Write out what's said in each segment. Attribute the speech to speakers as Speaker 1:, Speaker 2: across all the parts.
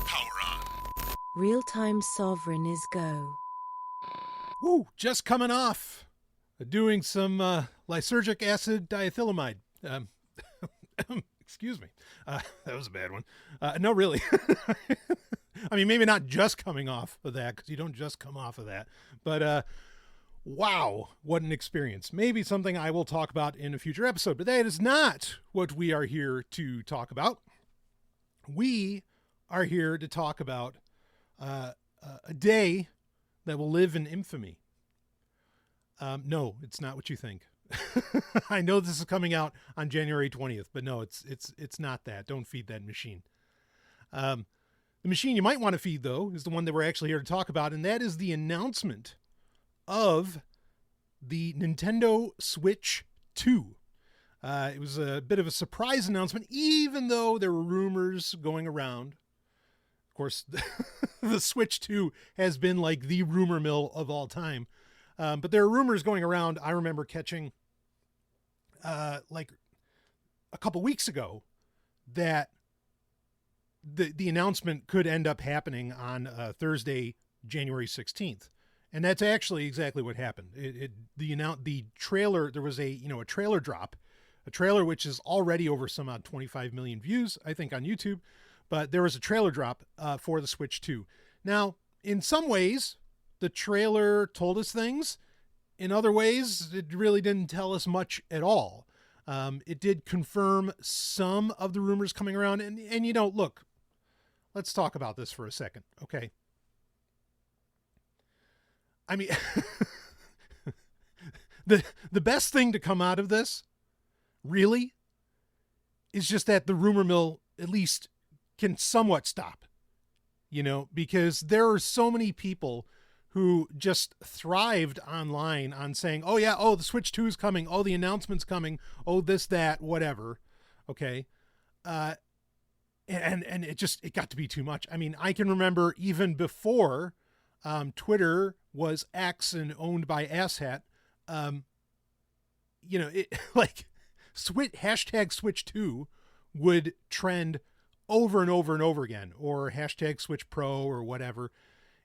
Speaker 1: Power on.
Speaker 2: Real-time Sovryn is go.
Speaker 3: Woo, just coming off. Doing some lysergic acid diethylamide. Excuse me. That was a bad one. No, really. I mean, maybe not just coming off of that, because you don't just come off of that. But wow, what an experience. Maybe something I will talk about in a future episode. But that is not what we are here to talk about. We are here to talk about a day that will live in infamy. No, it's not what you think. I know this is coming out on January 20th, but no, it's not that. Don't feed that machine. The machine you might want to feed, though, is the one that we're actually here to talk about, and that is the announcement of the Nintendo Switch 2. It was a bit of a surprise announcement, even though there were rumors going around. Of course, the Switch 2 has been like the rumor mill of all time. But there are rumors going around. I remember catching like a couple weeks ago that the announcement could end up happening on Thursday, January 16th. And that's actually exactly what happened. The trailer, there was a trailer drop, a trailer which is already over some 25 million views, I think, on YouTube. But there was a trailer drop for the Switch 2. Now, in some ways, the trailer told us things. In other ways, it really didn't tell us much at all. It did confirm some of the rumors coming around. And look, let's talk about this for a second, okay? I mean, the best thing to come out of this, really, is just that the rumor mill at least can somewhat stop, because there are so many people who just thrived online on saying, oh yeah, the Switch 2 is coming, the announcement's coming, this, that, whatever. Okay. And it got to be too much. I mean, I can remember even before Twitter was X and owned by Asshat, hashtag Switch 2 would trend over and over and over again, or hashtag Switch Pro or whatever.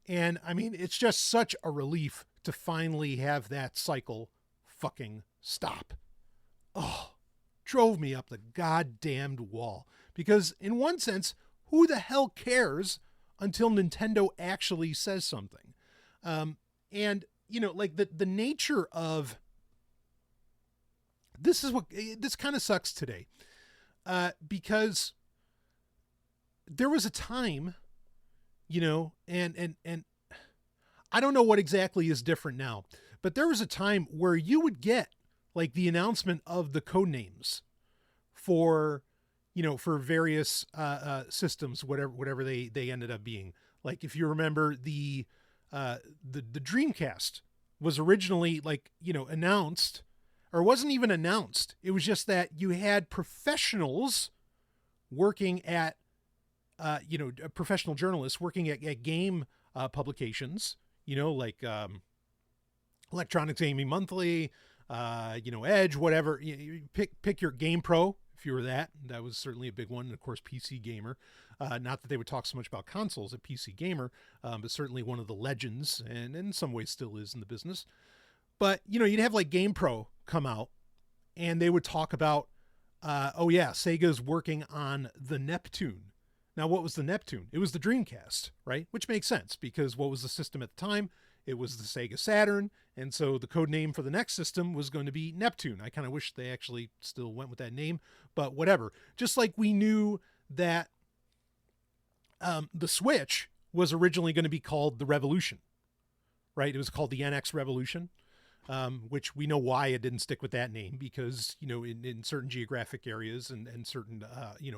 Speaker 3: And I mean, it's just such a relief to finally have that cycle fucking stop. Drove me up the goddamned wall. Because in one sense, who the hell cares until Nintendo actually says something? And the nature of this kind of sucks today. Because there was a time, and I don't know what exactly is different now, but there was a time where you would get like the announcement of the code names for various systems, whatever they ended up being. Like if you remember the Dreamcast was originally announced, or it wasn't even announced. It was just that you had professionals working at professional journalists working at game publications, like Electronics Gaming Monthly, Edge, whatever. You pick your Game Pro if you were that. That was certainly a big one. And of course, PC Gamer. Not that they would talk so much about consoles at PC Gamer, but certainly one of the legends, and in some ways still is in the business. But you'd have like Game Pro come out, and they would talk about, Sega's working on the Neptune. Now, what was the Neptune? It was the Dreamcast, right? Which makes sense, because what was the system at the time? It was the Sega Saturn, and so the code name for the next system was going to be Neptune. I kind of wish they actually still went with that name, but whatever. Just like we knew that the Switch was originally going to be called the Revolution, right? It was called the NX Revolution. Which we know why it didn't stick with that name, because, in certain geographic areas and certain,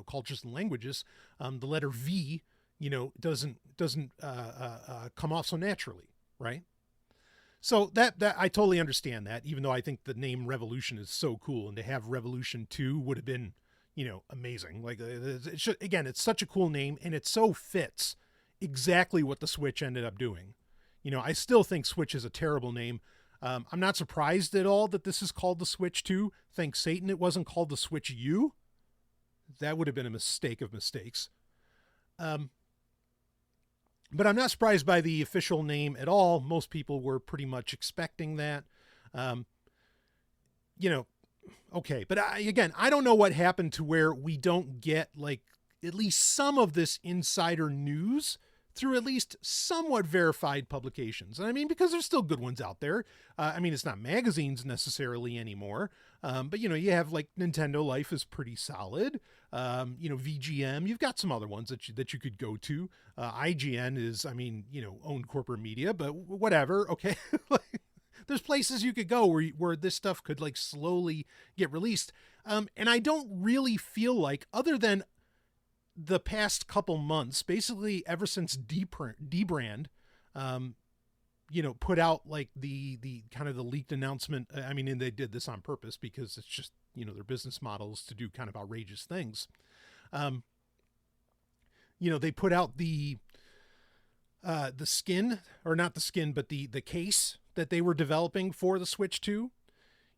Speaker 3: cultures and languages, the letter V, doesn't come off so naturally. Right. So that I totally understand that, even though I think the name Revolution is so cool, and to have Revolution 2 would have been, amazing. Like it's such a cool name, and it so fits exactly what the Switch ended up doing. I still think Switch is a terrible name. I'm not surprised at all that this is called the Switch 2. Thank Satan it wasn't called the Switch U. That would have been a mistake of mistakes. But I'm not surprised by the official name at all. Most people were pretty much expecting that. You know, okay. But again, I don't know what happened to where we don't get like at least some of this insider news through at least somewhat verified publications. And I mean, because there's still good ones out there. I mean, it's not magazines necessarily anymore. But you know, you have like Nintendo Life is pretty solid. You know, VGM, you've got some other ones that you could go to. IGN is, I mean, you know, owned corporate media, but whatever. Okay. Like, there's places you could go where this stuff could like slowly get released. And I don't really feel like, other than the past couple months, basically ever since Dbrand, you know, put out like the kind of the leaked announcement. I mean, and they did this on purpose because it's just, you know, their business models to do kind of outrageous things. You know, they put out the skin, or not the skin, but the case that they were developing for the Switch 2.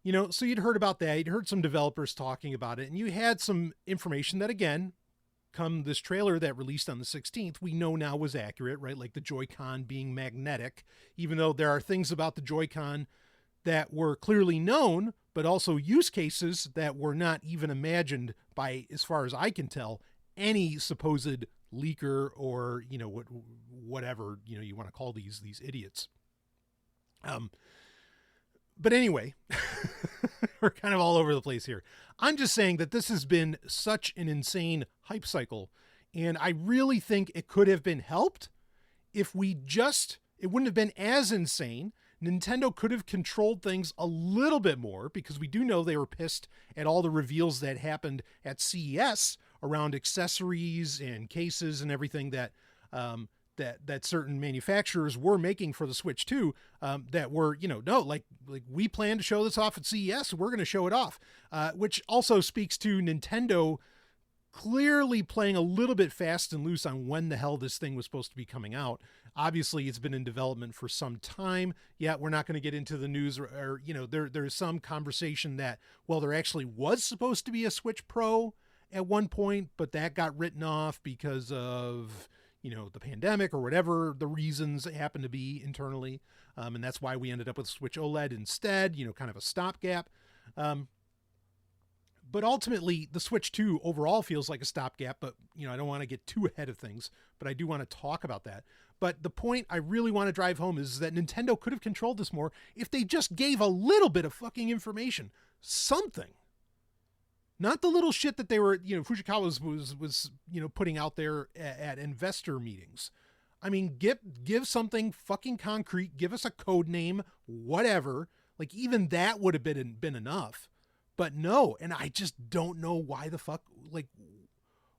Speaker 3: You know, so you'd heard about that. You'd heard some developers talking about it, and you had some information that, again, come this trailer that released on the 16th, we know now was accurate, right? Like the Joy-Con being magnetic, even though there are things about the Joy-Con that were clearly known, but also use cases that were not even imagined by, as far as I can tell, any supposed leaker or, you know, whatever, you know, you want to call these idiots. But anyway, we're kind of all over the place here. I'm just saying that this has been such an insane hype cycle, and I really think it could have been helped if it wouldn't have been as insane. Nintendo could have controlled things a little bit more, because we do know they were pissed at all the reveals that happened at CES around accessories and cases and everything that certain manufacturers were making for the Switch 2, that were, you know, no, like we plan to show this off at CES, we're going to show it off, which also speaks to Nintendo clearly playing a little bit fast and loose on when the hell this thing was supposed to be coming out. Obviously, it's been in development for some time. Yeah, we're not going to get into the news, or you know, there's some conversation that, well, there actually was supposed to be a Switch Pro at one point, but that got written off because of, you know, the pandemic or whatever the reasons happen to be internally. And that's why we ended up with Switch OLED instead, you know, kind of a stopgap. But ultimately, the Switch 2 overall feels like a stopgap, but, you know, I don't want to get too ahead of things, but I do want to talk about that. But the point I really want to drive home is that Nintendo could have controlled this more if they just gave a little bit of fucking information. Something. Not the little shit that they were, you know, Fujikawa was you know, putting out there at investor meetings. I mean, give something fucking concrete, give us a code name, whatever. Like, even that would have been enough. But no, and I just don't know why the fuck, like,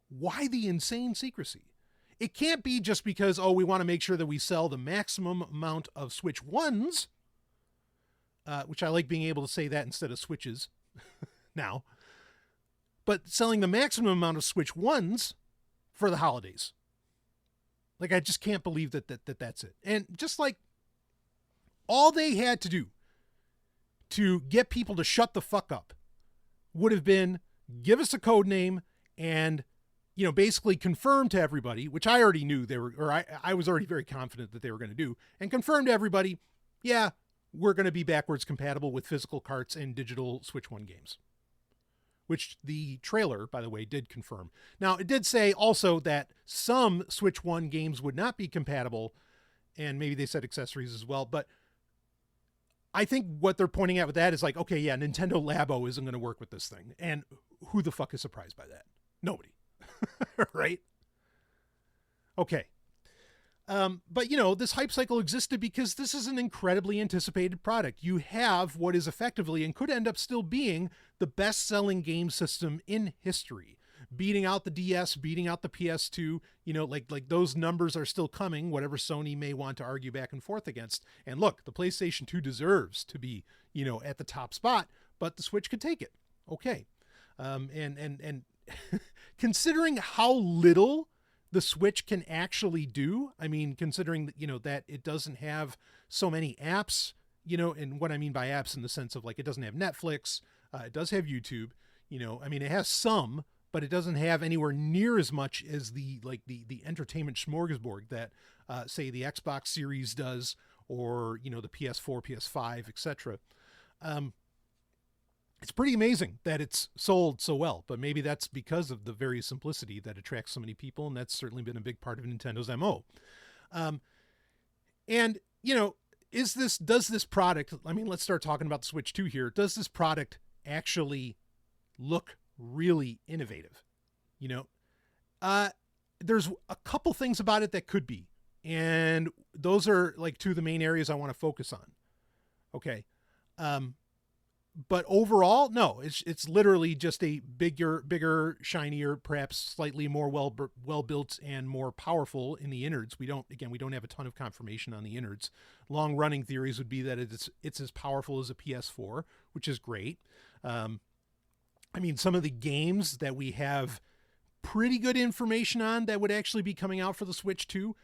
Speaker 3: why the insane secrecy? It can't be just because, oh, we want to make sure that we sell the maximum amount of Switch 1s, which I like being able to say that instead of Switches now. But selling the maximum amount of Switch 1s for the holidays. Like, I just can't believe that's it. And just like, all they had to do to get people to shut the fuck up would have been give us a code name and, you know, basically confirm to everybody, which I already knew they were, or I was already very confident that they were going to do, and confirm to everybody, yeah, we're going to be backwards compatible with physical carts and digital Switch 1 games. Which the trailer, by the way, did confirm. Now, it did say also that some Switch 1 games would not be compatible, and maybe they said accessories as well, but I think what they're pointing at with that is like, okay, yeah, Nintendo Labo isn't going to work with this thing. And who the fuck is surprised by that? Nobody. Right? Okay. But, you know, this hype cycle existed because this is an incredibly anticipated product. You have what is effectively, and could end up still being, the best-selling game system in history. Beating out the DS, beating out the PS2, you know, like those numbers are still coming, whatever Sony may want to argue back and forth against. And look, the PlayStation 2 deserves to be, you know, at the top spot, but the Switch could take it. Okay. And considering how little the Switch can actually do, I mean, considering that, you know, that it doesn't have so many apps, you know, and what I mean by apps in the sense of like, it doesn't have Netflix, it does have YouTube, you know, I mean, it has some, but it doesn't have anywhere near as much as the entertainment smorgasbord that say the Xbox Series does, or the PS4, PS5, etc. It's pretty amazing that it's sold so well, but maybe that's because of the very simplicity that attracts so many people, and that's certainly been a big part of Nintendo's MO. And does this product, let's start talking about the Switch 2 here. Does this product actually look really innovative? There's a couple things about it that could be, and those are like two of the main areas I want to focus on. Okay. But overall, no, it's literally just a bigger, shinier, perhaps slightly more well built and more powerful in the innards. We don't have a ton of confirmation on the innards. Long running theories would be that it's as powerful as a PS4, which is great. Some of the games that we have pretty good information on that would actually be coming out for the Switch 2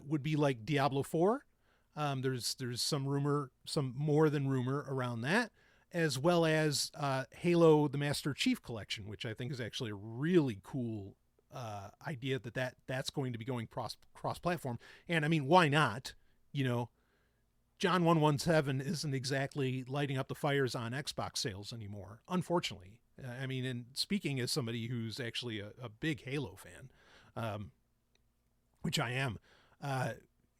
Speaker 3: would be like Diablo 4. There's some rumor, some more than rumor around that, as well as Halo, the Master Chief Collection, which I think is actually a really cool idea that's going to be going cross-platform. And why not? John 117 isn't exactly lighting up the fires on Xbox sales anymore, unfortunately. And speaking as somebody who's actually a big Halo fan, which I am,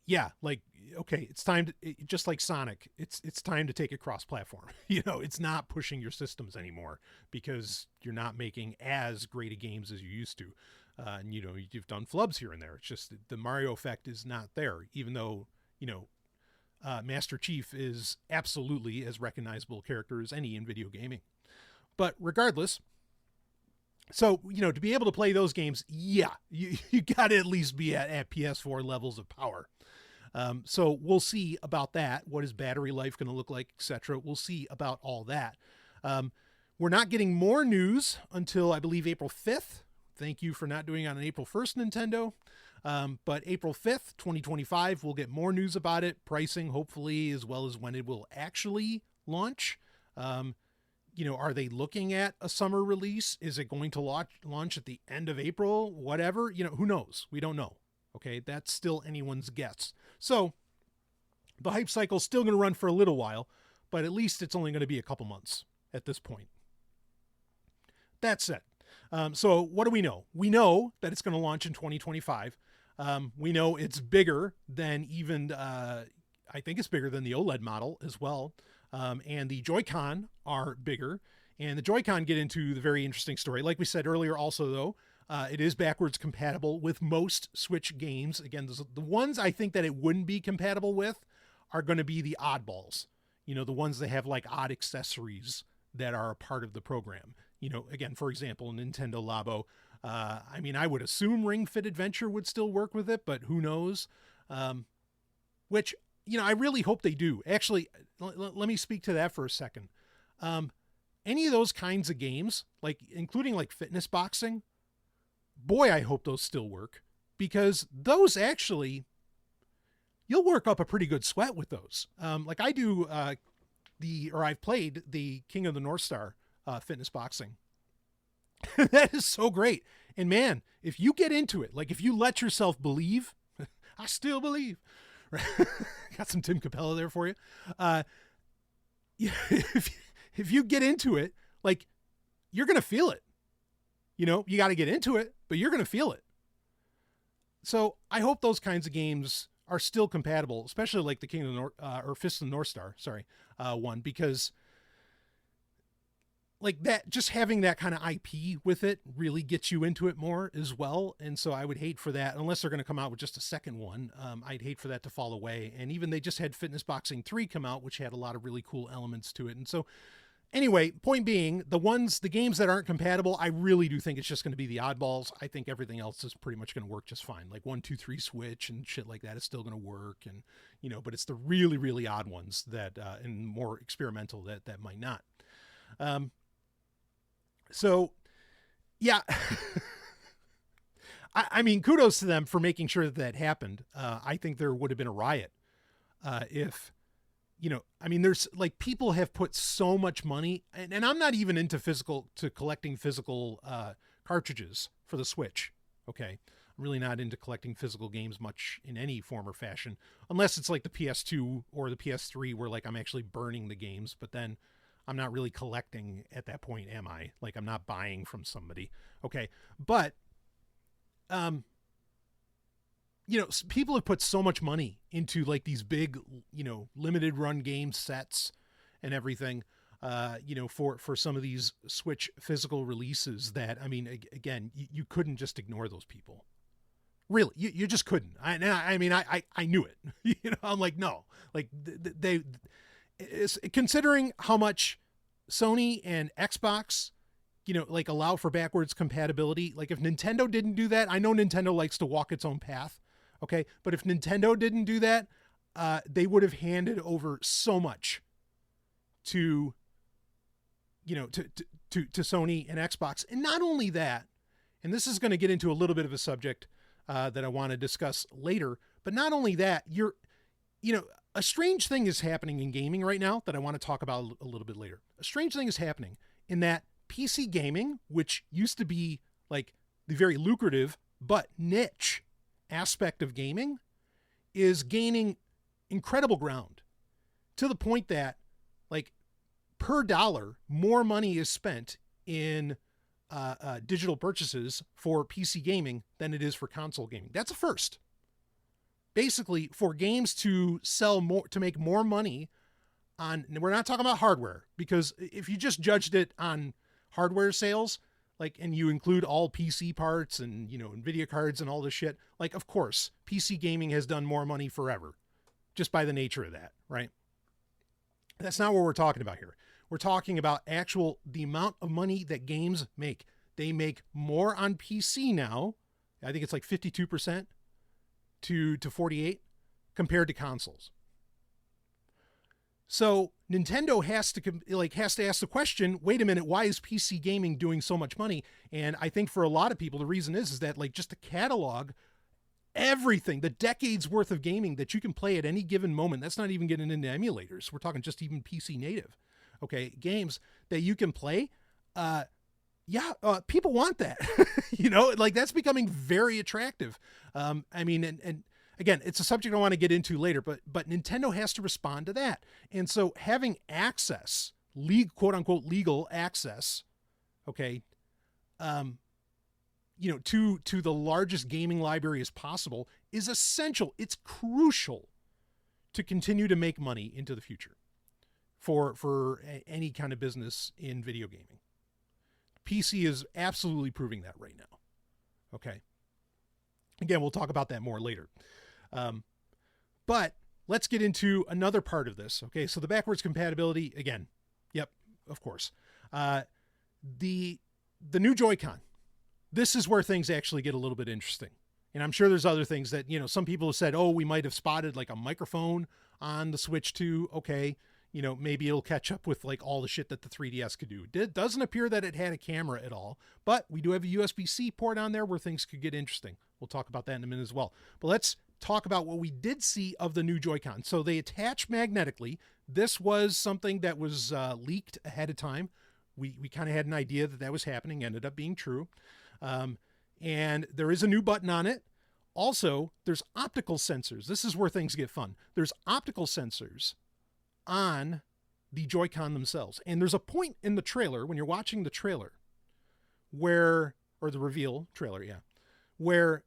Speaker 3: it's time to, just like Sonic, it's time to take it cross-platform. It's not pushing your systems anymore because you're not making as great a games as you used to. And you've done flubs here and there. It's just the Mario effect is not there, even though, Master Chief is absolutely as recognizable a character as any in video gaming. But regardless, so, to be able to play those games, you got to at least be at PS4 levels of power. So we'll see about that. What is battery life going to look like, etc. We'll see about all that. We're not getting more news until, I believe, April 5th. Thank you for not doing it on an April 1st, Nintendo. But April 5th, 2025, we'll get more news about it, pricing, hopefully, as well as when it will actually launch. Are they looking at a summer release? Is it going to launch at the end of April? Whatever, who knows? We don't know. Okay, that's still anyone's guess. So the hype cycle is still going to run for a little while, but at least it's only going to be a couple months at this point. That said, so what do we know? We know that it's going to launch in 2025. We know it's bigger than even, I think it's bigger than the OLED model as well. And the Joy-Con are bigger, and the Joy-Con get into the very interesting story. Like we said earlier also, though, it is backwards compatible with most Switch games. Again, the ones I think that it wouldn't be compatible with are going to be the oddballs. The ones that have like odd accessories that are a part of the program. Again, for example, Nintendo Labo. I would assume Ring Fit Adventure would still work with it, but who knows? Which, I really hope they do. Actually, let me speak to that for a second. Any of those kinds of games, including fitness boxing, boy, I hope those still work, because those actually, you'll work up a pretty good sweat with those. I do I've played the King of the North Star fitness boxing. That is so great. And man, if you get into it, if you let yourself believe, I still believe. Got some Tim Capella there for you. If you get into it, you're going to feel it. You got to get into it, but you're going to feel it. So I hope those kinds of games are still compatible, especially like the King of the North, or Fist of the North Star, one, because that, just having that kind of IP with it really gets you into it more as well. And so I would hate for that, unless they're going to come out with just a second one. I'd hate for that to fall away. And even they just had Fitness Boxing 3 come out, which had a lot of really cool elements to it. And so anyway, point being, the games that aren't compatible, I really do think it's just going to be the oddballs. I think everything else is pretty much going to work just fine. 1, 2, 3 Switch and shit like that is still going to work. And, but it's the really, really odd ones that, and more experimental that might not. So yeah, kudos to them for making sure that happened. I think there would have been a riot if, there's people have put so much money, and I'm not even into collecting physical cartridges for the Switch. Okay. I'm really not into collecting physical games much in any form or fashion, unless it's like the PS2 or the PS3 where like I'm actually burning the games, but then I'm not really collecting at that point, am I? Like I'm not buying from somebody. Okay. But, people have put so much money into like these big, limited run game sets and everything, for some of these Switch physical releases that, I mean, again, you couldn't just ignore those people. Really, you just couldn't. I knew it. I'm like, no, like they considering how much Sony and Xbox, like allow for backwards compatibility. Like if Nintendo didn't do that, I know Nintendo likes to walk its own path. Okay. But if Nintendo didn't do that, they would have handed over so much to Sony and Xbox. And not only that, and this is going to get into a little bit of a subject that I want to discuss later, but not only that, a strange thing is happening in gaming right now that I want to talk about a little bit later. A strange thing is happening in that PC gaming, which used to be like the very lucrative but niche aspect of gaming, is gaining incredible ground to the point that like per dollar, more money is spent in digital purchases for PC gaming than it is for console gaming. That's a first. Basically, for games to sell more, to make more money on, we're not talking about hardware, because if you just judged it on hardware sales, like, and you include all PC parts and, NVIDIA cards and all this shit, like, of course, PC gaming has done more money forever, just by the nature of that, right? That's not what we're talking about here. We're talking about the amount of money that games make. They make more on PC now. I think it's like 52% to 48 compared to consoles. So Nintendo has to ask the question, wait a minute, why is PC gaming doing so much money? And I think for a lot of people, the reason is that like just the catalog, everything, the decades worth of gaming that you can play at any given moment. That's not even getting into emulators. We're talking just even PC native. Okay, games that you can play. People want that. Like that's becoming very attractive. And again, it's a subject I want to get into later, but Nintendo has to respond to that. And so having access, quote unquote legal access, okay, to the largest gaming library as possible is essential. It's crucial to continue to make money into the future for any kind of business in video gaming. PC is absolutely proving that right now. Okay. Again, we'll talk about that more later. But let's get into another part of this. Okay. So the backwards compatibility again. Yep. Of course. The new Joy-Con, this is where things actually get a little bit interesting. And I'm sure there's other things that, some people have said, oh, we might've spotted like a microphone on the Switch 2. Okay. Maybe it'll catch up with like all the shit that the 3DS could do. It doesn't appear that it had a camera at all, but we do have a USB-C port on there where things could get interesting. We'll talk about that in a minute as well. But let's talk about what we did see of the new Joy-Con. So they attach magnetically. This was something that was leaked ahead of time. We kind of had an idea that was happening, ended up being true. And there is a new button on it. Also, there's optical sensors. This is where things get fun. There's optical sensors on the Joy-Con themselves. And there's a point in the trailer when you're watching the trailer or the reveal trailer, where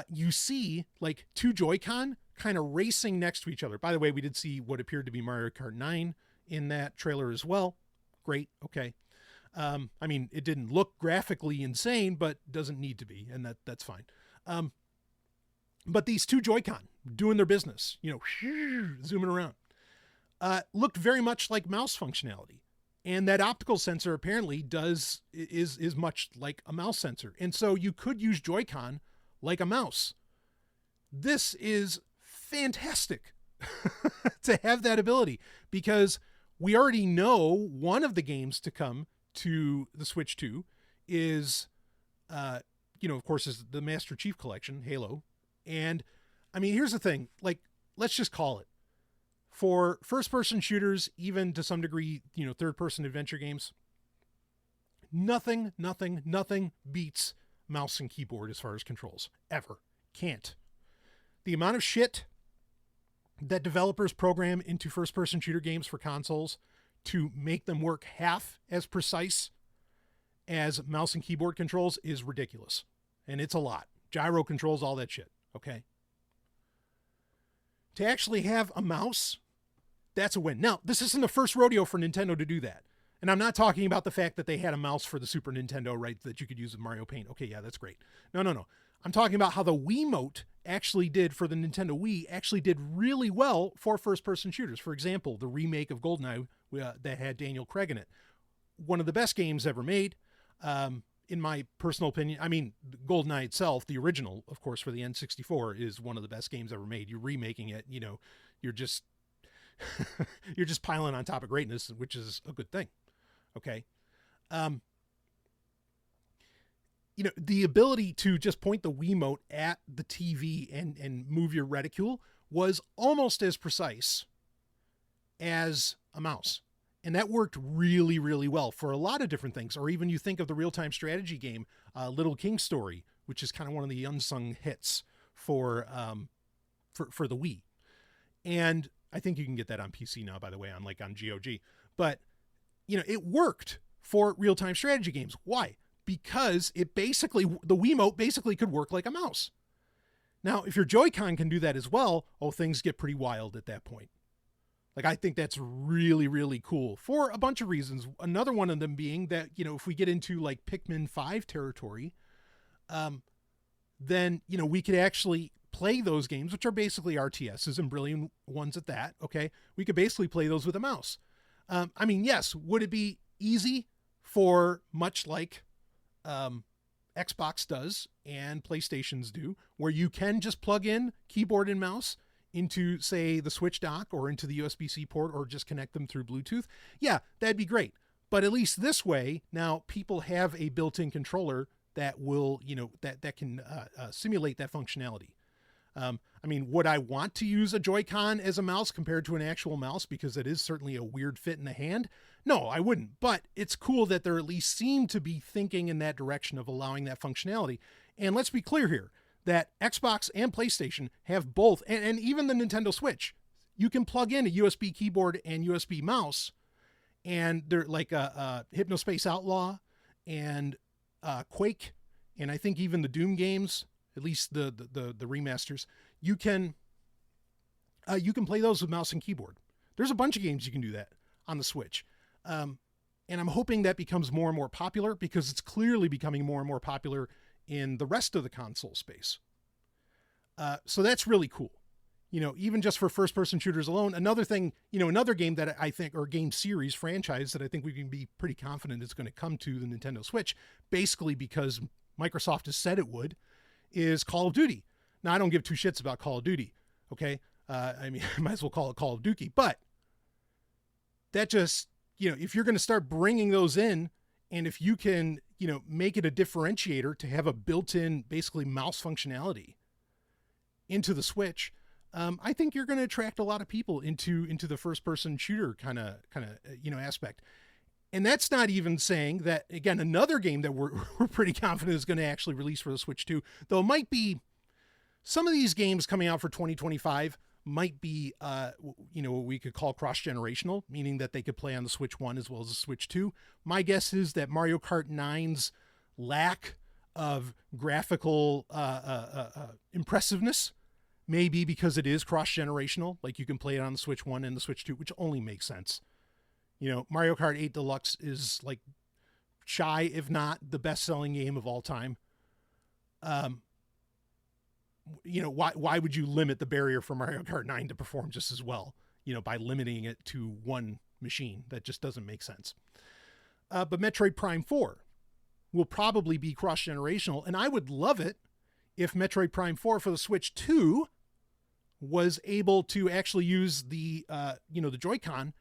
Speaker 3: you see like two Joy-Con kind of racing next to each other. By the way, we did see what appeared to be Mario Kart 9 in that trailer as well. Great. Okay. It didn't look graphically insane, but doesn't need to be. And that's fine. But these two Joy-Con doing their business, zooming around, looked very much like mouse functionality. And that optical sensor apparently is much like a mouse sensor. And so you could use Joy-Con like a mouse. This is fantastic to have that ability, because we already know one of the games to come to the Switch 2 is, of course, is the Master Chief Collection, Halo. And here's the thing, like, let's just call it. For first-person shooters, even to some degree, third-person adventure games, Nothing beats mouse and keyboard as far as controls. Ever. Can't. The amount of shit that developers program into first-person shooter games for consoles to make them work half as precise as mouse and keyboard controls is ridiculous. And it's a lot. Gyro controls, all that shit. Okay? To actually have a mouse, that's a win. Now, this isn't the first rodeo for Nintendo to do that. And I'm not talking about the fact that they had a mouse for the Super Nintendo, right, that you could use with Mario Paint. Okay, yeah, that's great. No. I'm talking about how the Wiimote actually did for the Nintendo Wii actually did really well for first-person shooters. For example, the remake of GoldenEye that had Daniel Craig in it. One of the best games ever made, in my personal opinion. I mean, GoldenEye itself, the original, of course, for the N64, is one of the best games ever made. You're remaking it, you're just you're just piling on top of greatness, which is a good thing. Okay. The ability to just point the Wiimote at the TV and move your reticule was almost as precise as a mouse. And that worked really, really well for a lot of different things. Or even you think of the real-time strategy game, Little King Story, which is kind of one of the unsung hits for the Wii. And I think you can get that on PC now, by the way, on GOG. But, it worked for real-time strategy games. Why? Because the Wiimote basically could work like a mouse. Now, if your Joy-Con can do that as well, things get pretty wild at that point. I think that's really, really cool for a bunch of reasons. Another one of them being that, if we get into Pikmin 5 territory, then, we could actually play those games, which are basically RTSs and brilliant ones at that. Okay. We could basically play those with a mouse. Yes. Would it be easy for much like, Xbox does and PlayStations do, where you can just plug in keyboard and mouse into, say, the Switch dock or into the USB-C port or just connect them through Bluetooth? Yeah, that'd be great. But at least this way, now people have a built-in controller that will, that can simulate that functionality. Would I want to use a Joy-Con as a mouse compared to an actual mouse because it is certainly a weird fit in the hand? No, I wouldn't. But it's cool that they're at least seem to be thinking in that direction of allowing that functionality. And let's be clear here that Xbox and PlayStation have both, and even the Nintendo Switch, you can plug in a USB keyboard and USB mouse, and they're like a Hypnospace Outlaw and Quake, and I think even the Doom games, at least the remasters, you can play those with mouse and keyboard. There's a bunch of games you can do that on the Switch. And I'm hoping that becomes more and more popular because it's clearly becoming more and more popular in the rest of the console space. So that's really cool. Even just for first-person shooters alone. Another thing, another game that I think, or game series franchise that I think we can be pretty confident is going to come to the Nintendo Switch, basically because Microsoft has said it would, is Call of Duty. Now, I don't give two shits about Call of Duty, okay? I might as well call it Call of Duty, but that just, if you're going to start bringing those in, and if you can, make it a differentiator to have a built-in, basically mouse functionality into the Switch, I think you're going to attract a lot of people into the first-person shooter kind of aspect. And that's not even saying that, again, another game that we're pretty confident is going to actually release for the Switch too, though it might be some of these games coming out for 2025 might be, what we could call cross-generational, meaning that they could play on the Switch 1 as well as the Switch 2. My guess is that Mario Kart 9's lack of graphical impressiveness may be because it is cross-generational. Like you can play it on the Switch 1 and the Switch 2, which only makes sense. Mario Kart 8 Deluxe is shy, if not the best-selling game of all time. Why would you limit the barrier for Mario Kart 9 to perform just as well, by limiting it to one machine? That just doesn't make sense. But Metroid Prime 4 will probably be cross-generational, and I would love it if Metroid Prime 4 for the Switch 2 was able to actually use the Joy-Con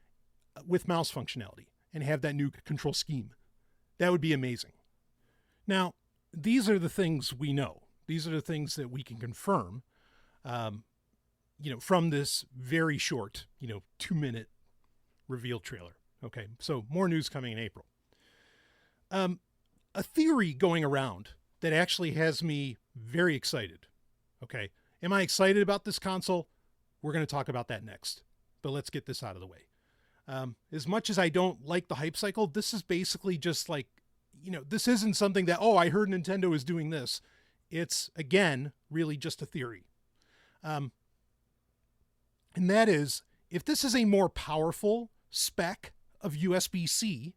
Speaker 3: with mouse functionality and have that new control scheme. That would be amazing. Now, these are the things we know. These are the things that we can confirm, from this very short, 2-minute reveal trailer. Okay, so more news coming in April. A theory going around that actually has me very excited. Okay. Am I excited about this console? We're going to talk about that next, but let's get this out of the way. As much as I don't like the hype cycle, this is basically just like, this isn't something that, I heard Nintendo is doing this. It's, again, really just a theory. And that is, if this is a more powerful spec of USB-C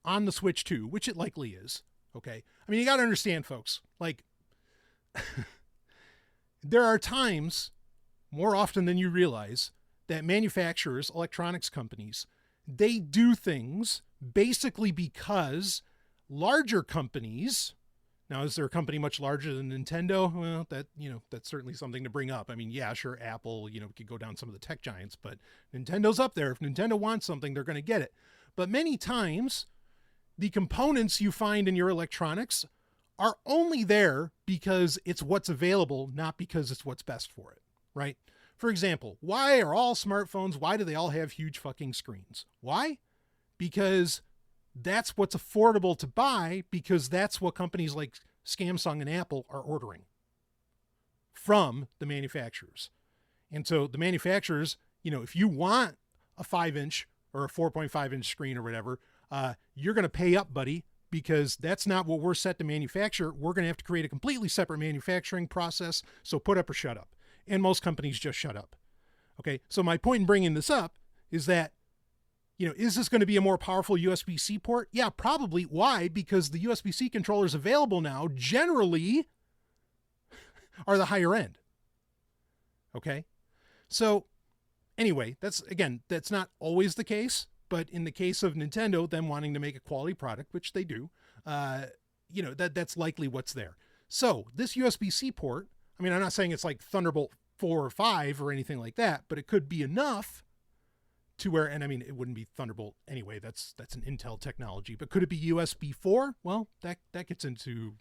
Speaker 3: on the Switch 2, which it likely is, okay? I mean, you got to understand, folks, like, there are times, more often than you realize, that manufacturers, electronics companies, they do things basically because larger companies, now is there a company much larger than Nintendo? Well, that's certainly something to bring up. I mean, yeah, sure, Apple, could go down some of the tech giants, but Nintendo's up there. If Nintendo wants something, they're going to get it. But many times, the components you find in your electronics are only there because it's what's available, not because it's what's best for it, right? For example, why are all smartphones, why do they all have huge fucking screens? Why? Because that's what's affordable to buy, because that's what companies like Samsung and Apple are ordering from the manufacturers. And so the manufacturers, if you want a 5-inch or a 4.5-inch screen or whatever, you're going to pay up, buddy, because that's not what we're set to manufacture. We're going to have to create a completely separate manufacturing process. So put up or shut up. And most companies just shut up. Okay. So my point in bringing this up is that, is this going to be a more powerful USB-C port? Yeah, probably. Why? Because the USB-C controllers available now generally are the higher end. Okay. So anyway, that's not always the case, but in the case of Nintendo, them wanting to make a quality product, which they do, that's likely what's there. So this USB-C port, I mean, I'm not saying it's like Thunderbolt 4 or 5 or anything like that, but it could be enough to where, and I mean, it wouldn't be Thunderbolt anyway. That's an Intel technology, but could it be USB 4? Well, that gets into,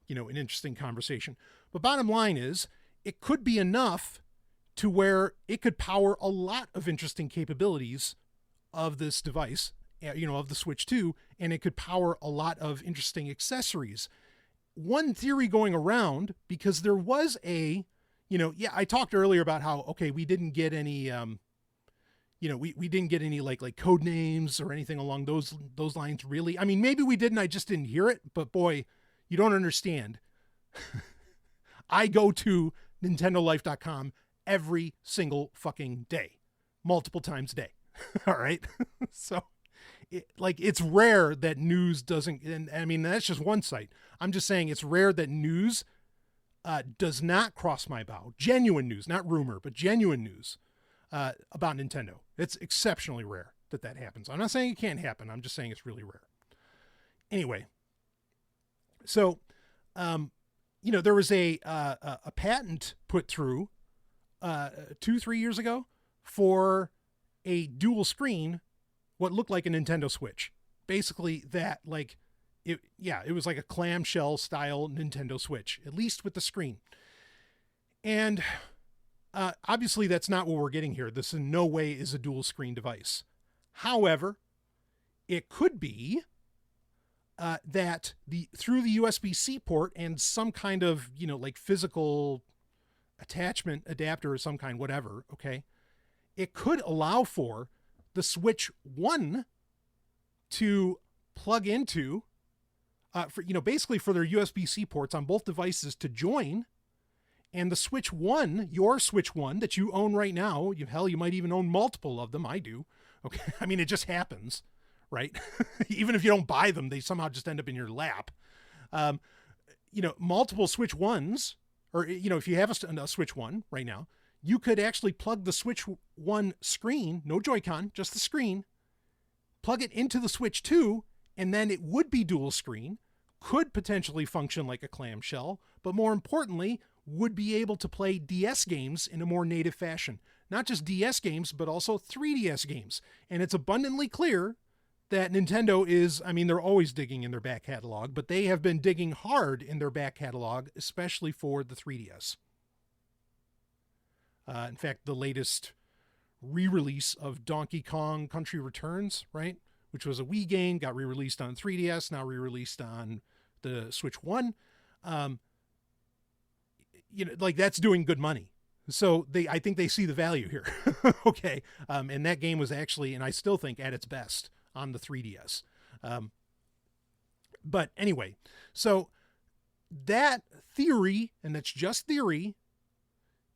Speaker 3: an interesting conversation. But bottom line is, it could be enough to where it could power a lot of interesting capabilities of this device, of the Switch 2, and it could power a lot of interesting accessories. One theory going around, because there was I talked earlier about how, okay, we didn't get any, we didn't get any like code names or anything along those lines, really. I mean, maybe we didn't, I just didn't hear it, but boy, you don't understand. I go to nintendolife.com every single fucking day, multiple times a day. All right. So it's rare that news doesn't, and I mean, that's just one site. I'm just saying it's rare that news does not cross my bow. Genuine news, not rumor, but genuine news about Nintendo. It's exceptionally rare that happens. I'm not saying it can't happen. I'm just saying it's really rare. Anyway, so, there was a patent put through 2-3 years ago for a dual screen, what looked like a Nintendo Switch. Basically that, like, it was like a clamshell style Nintendo Switch, at least with the screen. And obviously that's not what we're getting here. This in no way is a dual screen device. However, it could be that through the USB-C port and some kind of, like physical attachment adapter of some kind, whatever. Okay. It could allow for the Switch 1 to plug into, basically for their USB-C ports on both devices to join, and the Switch 1, your Switch 1 that you own right now, you might even own multiple of them. I do. Okay. I mean, it just happens, right? Even if you don't buy them, they somehow just end up in your lap. Multiple Switch 1s, or, if you have a Switch 1 right now, you could actually plug the Switch 1 screen, no Joy-Con, just the screen, plug it into the Switch 2, and then it would be dual screen, could potentially function like a clamshell, but more importantly, would be able to play DS games in a more native fashion. Not just DS games, but also 3DS games. And it's abundantly clear that Nintendo is, I mean, they're always digging in their back catalog, but they have been digging hard in their back catalog, especially for the 3DS. In fact, the latest re-release of Donkey Kong Country Returns, right, which was a Wii game, got re-released on 3DS, now re-released on the Switch 1. Like that's doing good money. So I think they see the value here. Okay. And that game was actually, and I still think at its best on the 3DS. But anyway, so that theory, and that's just theory,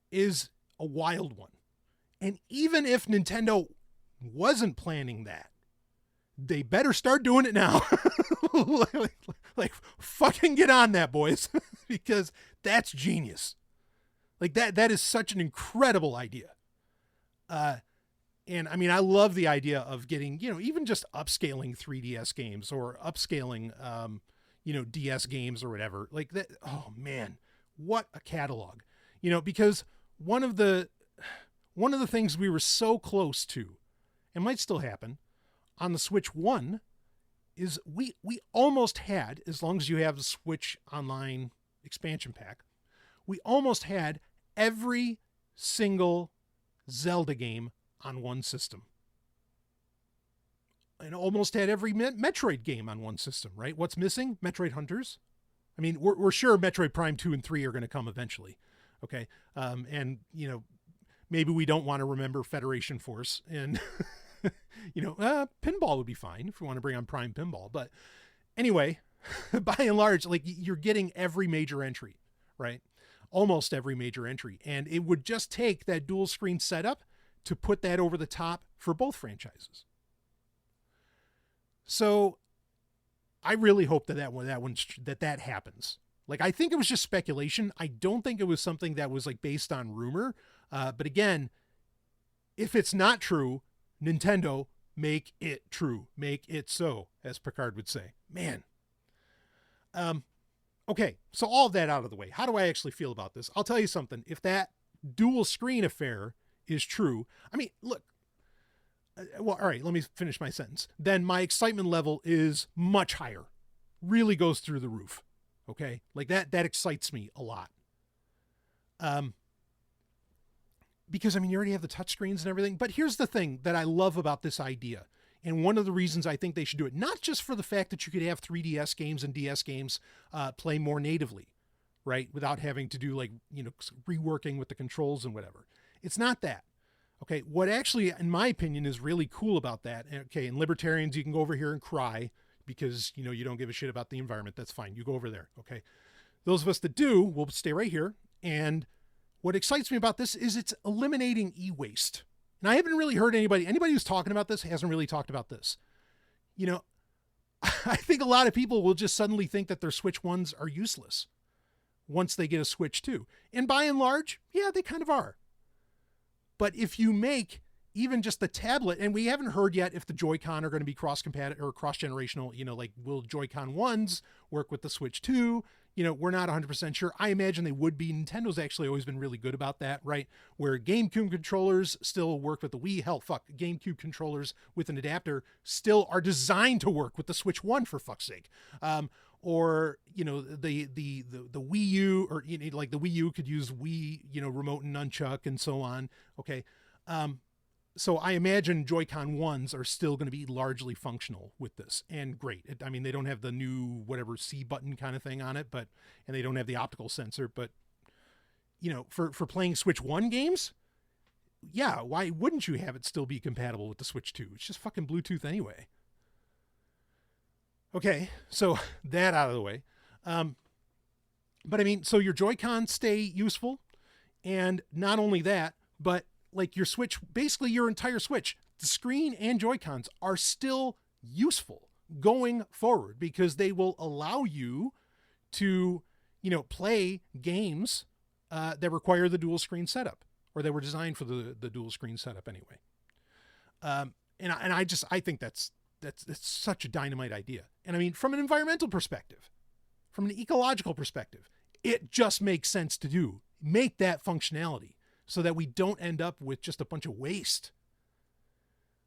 Speaker 3: is a wild one. And even if Nintendo wasn't planning that, they better start doing it now. like fucking get on that, boys, because that's genius. Like that is such an incredible idea. And I mean, I love the idea of getting, even just upscaling 3DS games or upscaling, DS games or whatever like that. Oh man, what a catalog, because one of the things we were so close to, and might still happen on the Switch 1, is we almost had, as long as you have the Switch Online expansion pack, we almost had every single Zelda game on one system. And almost had every Metroid game on one system, right? What's missing? Metroid Hunters. I mean, we're sure Metroid Prime 2 and 3 are going to come eventually. Okay. And, maybe we don't want to remember Federation Force and, pinball would be fine if we want to bring on Prime Pinball. But anyway, by and large, like you're getting every major entry, right? Almost every major entry. And it would just take that dual screen setup to put that over the top for both franchises. So I really hope that happens. Like, I think it was just speculation. I don't think it was something that was like based on rumor. But again, if it's not true, Nintendo, make it true. Make it so, as Picard would say. Man. Okay, so all of that out of the way. How do I actually feel about this? I'll tell you something. If that dual screen affair is true, I mean, look, well, all right, let me finish my sentence. Then my excitement level is much higher. Really goes through the roof. Okay? Like that excites me a lot. Because I mean, you already have the touchscreens and everything, but here's the thing that I love about this idea. And one of the reasons I think they should do it, not just for the fact that you could have 3DS games and DS games play more natively, right? Without having to do like, reworking with the controls and whatever. It's not that. Okay. What actually, in my opinion, is really cool about that. Okay. And libertarians, you can go over here and cry because, you don't give a shit about the environment. That's fine. You go over there. Okay. Those of us that do, will stay right here. And what excites me about this is it's eliminating e-waste. And I haven't really heard anybody who's talking about this hasn't really talked about this. I think a lot of people will just suddenly think that their Switch 1s are useless once they get a Switch 2. And by and large, yeah, they kind of are. But if you make even just the tablet, and we haven't heard yet if the Joy-Con are going to be cross-compatible or cross-generational, like will Joy-Con 1s work with the Switch 2? We're not 100% sure. I imagine they would be. Nintendo's actually always been really good about that, right? Where GameCube controllers still work with the Wii. Hell, GameCube controllers with an adapter still are designed to work with the Switch 1, for fuck's sake. Or, the Wii U, or like the Wii U could use Wii, remote and nunchuck and so on. Okay. So I imagine Joy-Con 1s are still going to be largely functional with this, and great. I mean, they don't have the new whatever C button kind of thing on it, and they don't have the optical sensor, but for playing Switch 1 games, yeah, why wouldn't you have it still be compatible with the Switch 2? It's just fucking Bluetooth anyway. Okay, so that out of the way. But I mean, so your Joy-Con stay useful, and not only that, but like your Switch, basically your entire Switch, the screen and Joy-Cons are still useful going forward because they will allow you to, play games that require the dual screen setup, or they were designed for the dual screen setup anyway. I think that's such a dynamite idea. And I mean, from an environmental perspective, from an ecological perspective, it just makes sense to do. Make that functionality, so that we don't end up with just a bunch of waste.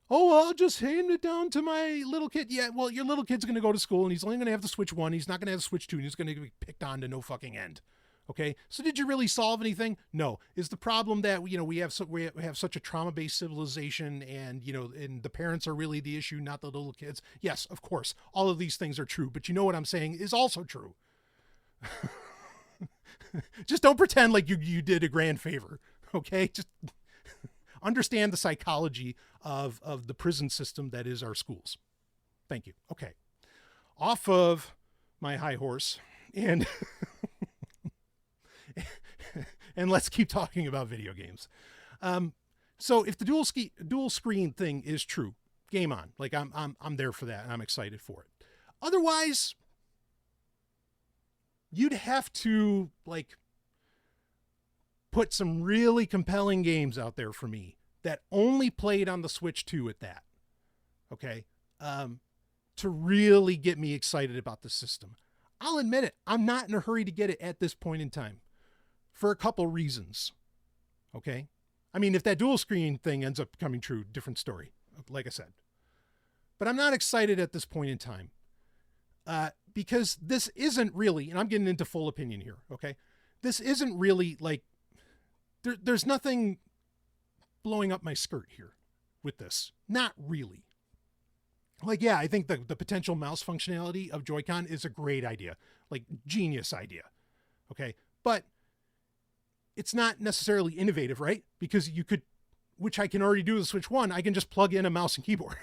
Speaker 3: Oh, I'll just hand it down to my little kid. Yeah, well, your little kid's going to go to school and he's only going to have the Switch 1. He's not going to have the Switch 2, and he's going to be picked on to no fucking end. Okay, so did you really solve anything? No. Is the problem that we have such a trauma-based civilization, and and the parents are really the issue, not the little kids? Yes, of course, all of these things are true. But you know what I'm saying is also true. Just don't pretend like you did a grand favor. Okay, just understand the psychology of the prison system that is our schools. Thank you. Okay, off of my high horse and. And let's keep talking about video games. So if the dual screen thing is true, game on. Like I'm there for that, and I'm excited for it. Otherwise, you'd have to like put some really compelling games out there for me that only played on the Switch 2 at that. Okay, to really get me excited about the system. I'll admit it, I'm not in a hurry to get it at this point in time. For a couple reasons. Okay. I mean, if that dual screen thing ends up coming true, different story, like I said. But I'm not excited at this point in time. Because this isn't really, and I'm getting into full opinion here. Okay. This isn't really like, there's nothing blowing up my skirt here with this. Not really. Like, yeah, I think the potential mouse functionality of Joy-Con is a great idea. Like, genius idea. Okay. But it's not necessarily innovative, right? Because you could, which I can already do with the Switch 1, I can just plug in a mouse and keyboard.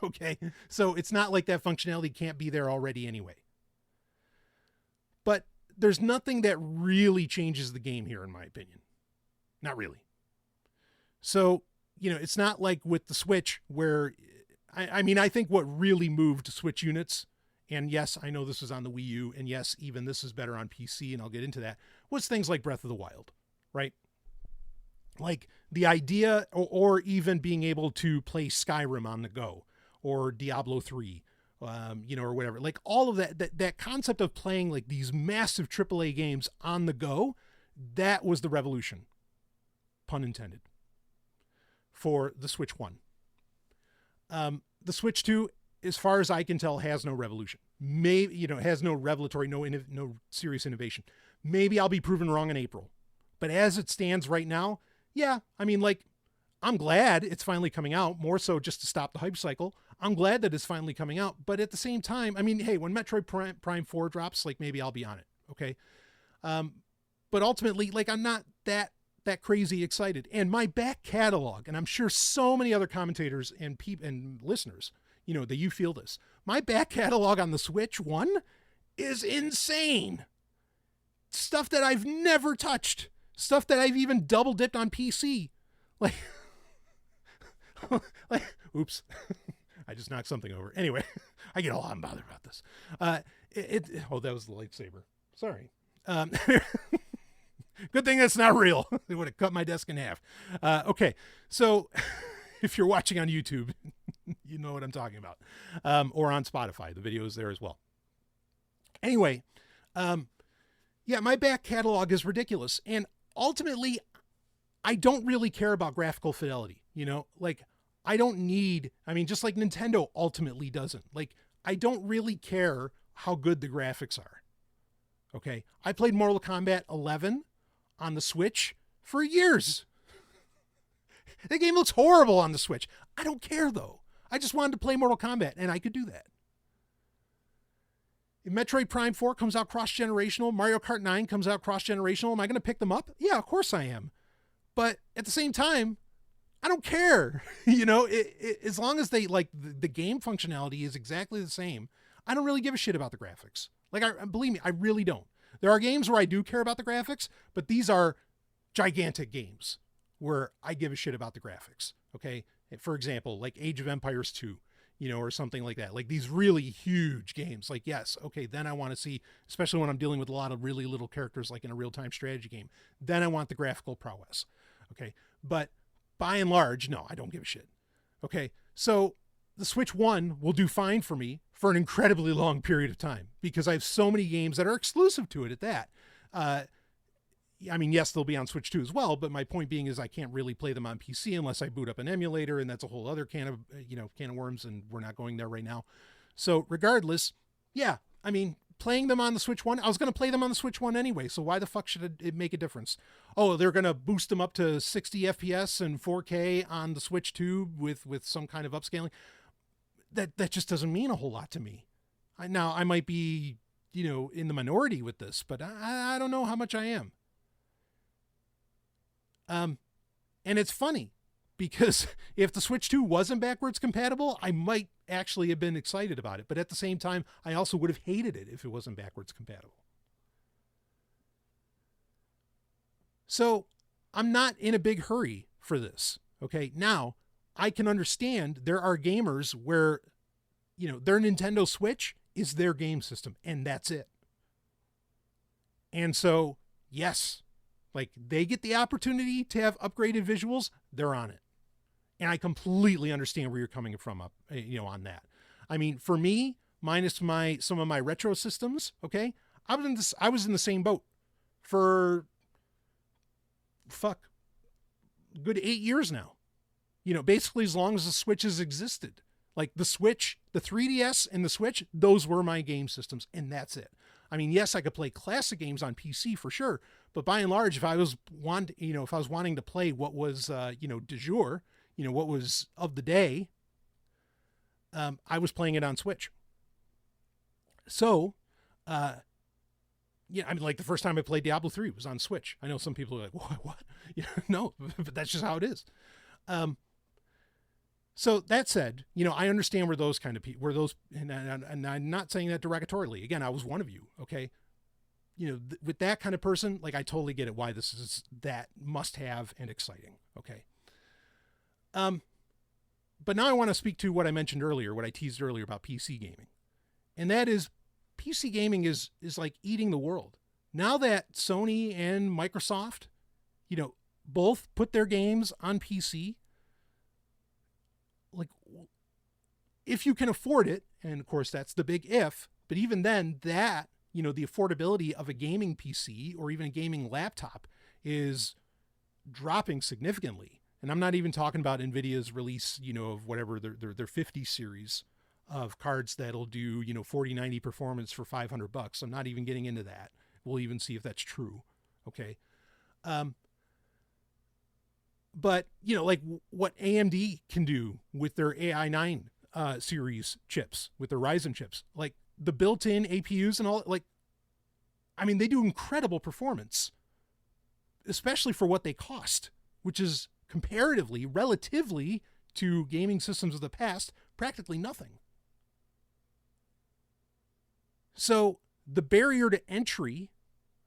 Speaker 3: Okay. So it's not like that functionality can't be there already anyway. But there's nothing that really changes the game here, in my opinion. Not really. So, it's not like with the Switch where, I mean, I think what really moved Switch units, and yes, I know this is on the Wii U, and yes, even this is better on PC, and I'll get into that, was things like Breath of the Wild. Right? Like the idea, or even being able to play Skyrim on the go, or Diablo 3, or whatever. Like all of that concept of playing like these massive AAA games on the go, that was the revolution, pun intended, for the Switch 1. The Switch 2, as far as I can tell, has no revolution. Maybe, has no revelatory, no serious innovation. Maybe I'll be proven wrong in April. But as it stands right now, yeah, I mean, like, I'm glad it's finally coming out, more so just to stop the hype cycle. I'm glad that it's finally coming out. But at the same time, I mean, hey, when Metroid Prime 4 drops, like, maybe I'll be on it, okay? But ultimately, like, I'm not that crazy excited. And my back catalog, and I'm sure so many other commentators and listeners, that you feel this. My back catalog on the Switch 1 is insane. Stuff that I've never touched. Stuff that I've even double dipped on PC. Like, oops, I just knocked something over. Anyway, I get all hot and bothered about this. That was the lightsaber. Sorry. Good thing that's not real. It would have cut my desk in half. Okay. So if you're watching on YouTube, you know what I'm talking about. Or on Spotify, the video is there as well. Anyway, yeah, my back catalog is ridiculous. And ultimately, I don't really care about graphical fidelity. Like I don't need, just like Nintendo ultimately doesn't. Like, I don't really care how good the graphics are. Okay. I played Mortal Kombat 11 on the Switch for years. The game looks horrible on the Switch. I don't care though. I just wanted to play Mortal Kombat and I could do that. If Metroid Prime 4 comes out cross-generational, Mario Kart 9 comes out cross-generational, am I going to pick them up? Yeah, of course I am. But at the same time, I don't care. As long as they like the game functionality is exactly the same, I don't really give a shit about the graphics. Like, believe me, I really don't. There are games where I do care about the graphics, but these are gigantic games where I give a shit about the graphics. Okay. For example, like Age of Empires 2, or something like that. Like these really huge games. Like, yes, okay, then I want to see, especially when I'm dealing with a lot of really little characters, like in a real-time strategy game, then I want the graphical prowess. Okay. But by and large, no, I don't give a shit. Okay. So the Switch 1 will do fine for me for an incredibly long period of time because I have so many games that are exclusive to it at that. Yes, they'll be on Switch 2 as well, but my point being is I can't really play them on PC unless I boot up an emulator, and that's a whole other can of worms, and we're not going there right now. So regardless, yeah, playing them on the Switch 1. I was going to play them on the Switch 1 anyway, so why the fuck should it make a difference? Oh, they're going to boost them up to 60 FPS and 4K on the Switch 2 with some kind of upscaling. That just doesn't mean a whole lot to me. Now, I might be, in the minority with this, but I don't know how much I am. And it's funny, because if the Switch 2 wasn't backwards compatible, I might actually have been excited about it. But at the same time, I also would have hated it if it wasn't backwards compatible. So I'm not in a big hurry for this. Okay. Now, I can understand there are gamers where, their Nintendo Switch is their game system, and that's it. And so, yes, like they get the opportunity to have upgraded visuals, they're on it. And I completely understand where you're coming from on that. I mean, for me, minus some of my retro systems, okay, I was in the same boat for good 8 years now. Basically as long as the Switch has existed. Like the Switch, the 3DS and the Switch, those were my game systems, and that's it. I mean, yes, I could play classic games on PC for sure, but by and large, if I was wanting to play what was du jour, what was of the day, I was playing it on Switch. So, I mean, like the first time I played Diablo 3 was on Switch. I know some people are like, what? No, but that's just how it is. So that said, I understand where those kind of people, and I'm not saying that derogatorily. Again, I was one of you. Okay. With that kind of person, like I totally get it. Why this is that must have and exciting. Okay. But now I want to speak to what I mentioned earlier, what I teased earlier about PC gaming. And that is PC gaming is like eating the world. Now that Sony and Microsoft, both put their games on PC, like if you can afford it, and of course that's the big if, but even then that, the affordability of a gaming PC or even a gaming laptop is dropping significantly. And I'm not even talking about NVIDIA's release, of whatever their 50 series of cards that'll do, 4090 performance for $500. I'm not even getting into that. We'll even see if that's true. Okay. But, like what AMD can do with their AI9 series chips, with their Ryzen chips, like the built-in APUs and all, like, I mean, they do incredible performance, especially for what they cost, which is comparatively, relatively to gaming systems of the past, practically nothing. So the barrier to entry,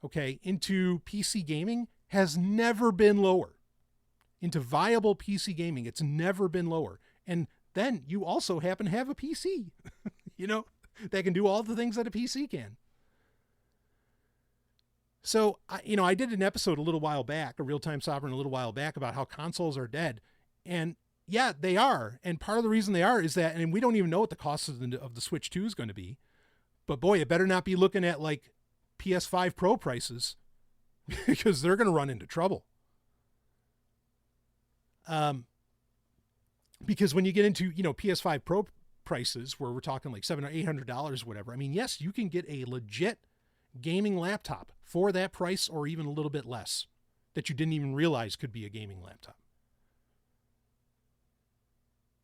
Speaker 3: okay, into PC gaming has never been lower. Into viable PC gaming, it's never been lower. And then you also happen to have a PC, that can do all the things that a PC can. So, I did an episode a little while back, a Real-Time Sovryn a little while back, about how consoles are dead. And yeah, they are. And part of the reason they are is that, and we don't even know what the cost of the Switch 2 is going to be. But boy, it better not be looking at like PS5 Pro prices because they're going to run into trouble. Because when you get into, PS5 Pro prices where we're talking like $700 or $800, whatever, I mean, yes, you can get a legit gaming laptop for that price or even a little bit less that you didn't even realize could be a gaming laptop.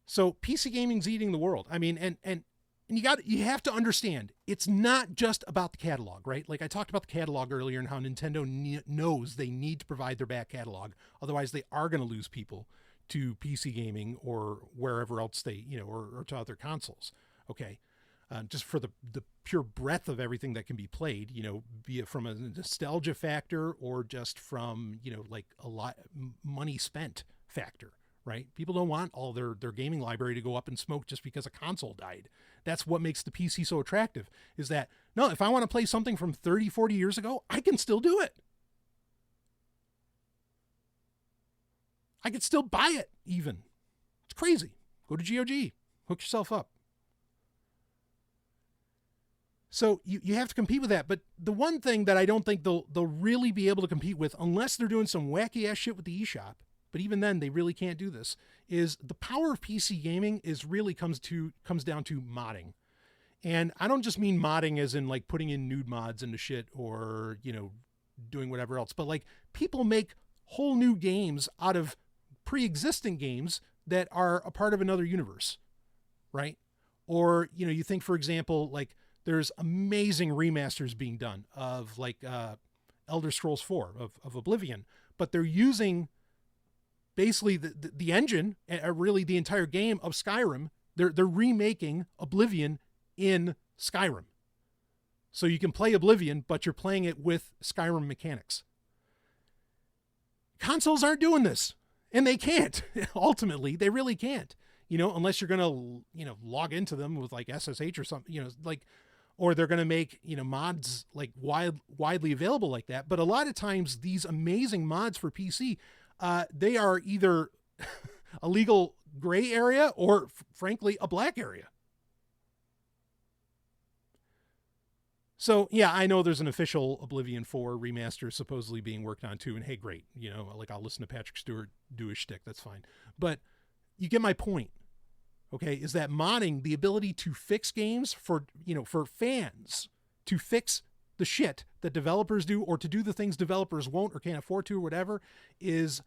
Speaker 3: So PC gaming's eating the world. I mean, and you have to understand, it's not just about the catalog, right? Like I talked about the catalog earlier and how Nintendo knows they need to provide their back catalog. Otherwise they are going to lose people to PC gaming or wherever else they, or to other consoles. Okay. Just for the pure breadth of everything that can be played, be it from a nostalgia factor or just from, like a lot money spent factor, right? People don't want all their gaming library to go up in smoke just because a console died. That's what makes the PC so attractive, is that, no, if I want to play something from 30, 40 years ago, I can still do it. I could still buy it even. It's crazy. Go to GOG, hook yourself up. So you have to compete with that. But the one thing that I don't think they'll really be able to compete with, unless they're doing some wacky ass shit with the eShop, but even then they really can't do this, is the power of PC gaming is really comes down to modding. And I don't just mean modding as in like putting in nude mods into shit or, doing whatever else, but like people make whole new games out of pre-existing games that are a part of another universe, right? Or, you think, for example, like there's amazing remasters being done of like Elder Scrolls 4 of Oblivion, but they're using basically the engine, really the entire game of Skyrim. They're remaking Oblivion in Skyrim. So you can play Oblivion, but you're playing it with Skyrim mechanics. Consoles aren't doing this, and they can't. Ultimately, they really can't. Unless you're going to, log into them with like SSH or something, or they're going to make, mods like widely available like that. But a lot of times these amazing mods for PC, they are either a legal gray area or frankly, a black area. So yeah, I know there's an official Oblivion 4 remaster supposedly being worked on too. And hey, great. Like I'll listen to Patrick Stewart do his shtick. That's fine. But you get my point. Okay. Is that modding, the ability to fix games for fans, to fix the shit that developers do, or to do the things developers won't or can't afford to or whatever, is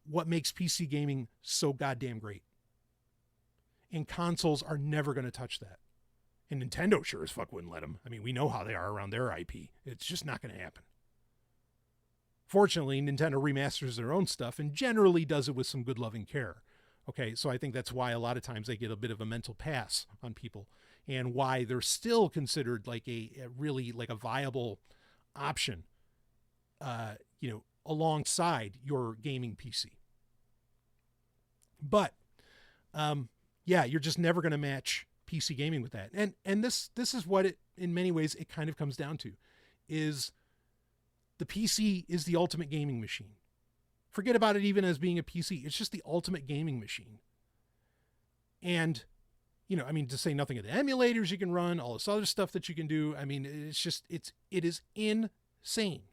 Speaker 3: what makes PC gaming so goddamn great. And consoles are never going to touch that. And Nintendo sure as fuck wouldn't let them. I mean, we know how they are around their IP. It's just not going to happen. Fortunately, Nintendo remasters their own stuff and generally does it with some good loving care. Okay, so I think that's why a lot of times they get a bit of a mental pass on people, and why they're still considered like a really like a viable option, alongside your gaming PC. But, you're just never going to match PC gaming with that. And this is what it, in many ways, it kind of comes down to, is the PC is the ultimate gaming machine. Forget about it even as being a PC. It's just the ultimate gaming machine. And, to say nothing of the emulators you can run, all this other stuff that you can do. I mean, it is insane.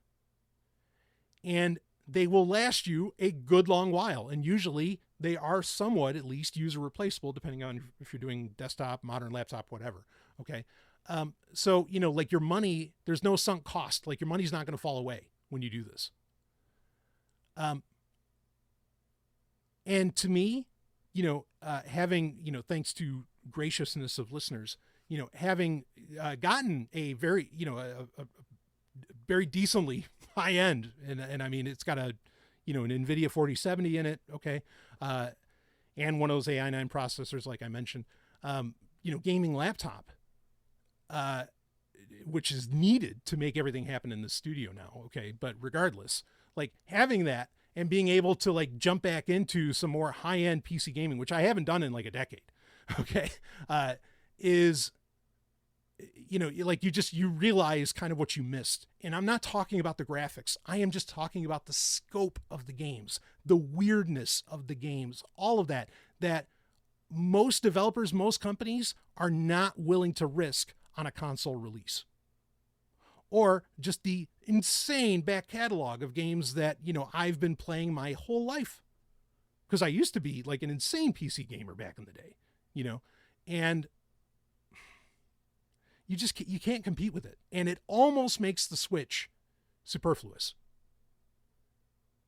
Speaker 3: And they will last you a good long while. And usually they are somewhat, at least, user replaceable, depending on if you're doing desktop, modern laptop, whatever. Okay. So, like your money, there's no sunk cost. Like your money's not going to fall away when you do this. And to me, having, thanks to graciousness of listeners, having gotten a very, a very decently high end, and I mean, it's got an NVIDIA 4070 in it. Okay. And one of those AI9 processors, like I mentioned, gaming laptop, which is needed to make everything happen in the studio now. Okay. But regardless, like having that and being able to like jump back into some more high end PC gaming, which I haven't done in like a decade. Okay. Is, you realize kind of what you missed. And I'm not talking about the graphics. I am just talking about the scope of the games, the weirdness of the games, all of that most developers, most companies are not willing to risk on a console release. Or just the insane back catalog of games that, I've been playing my whole life. Because I used to be like an insane PC gamer back in the day, and you can't compete with it. And it almost makes the Switch superfluous.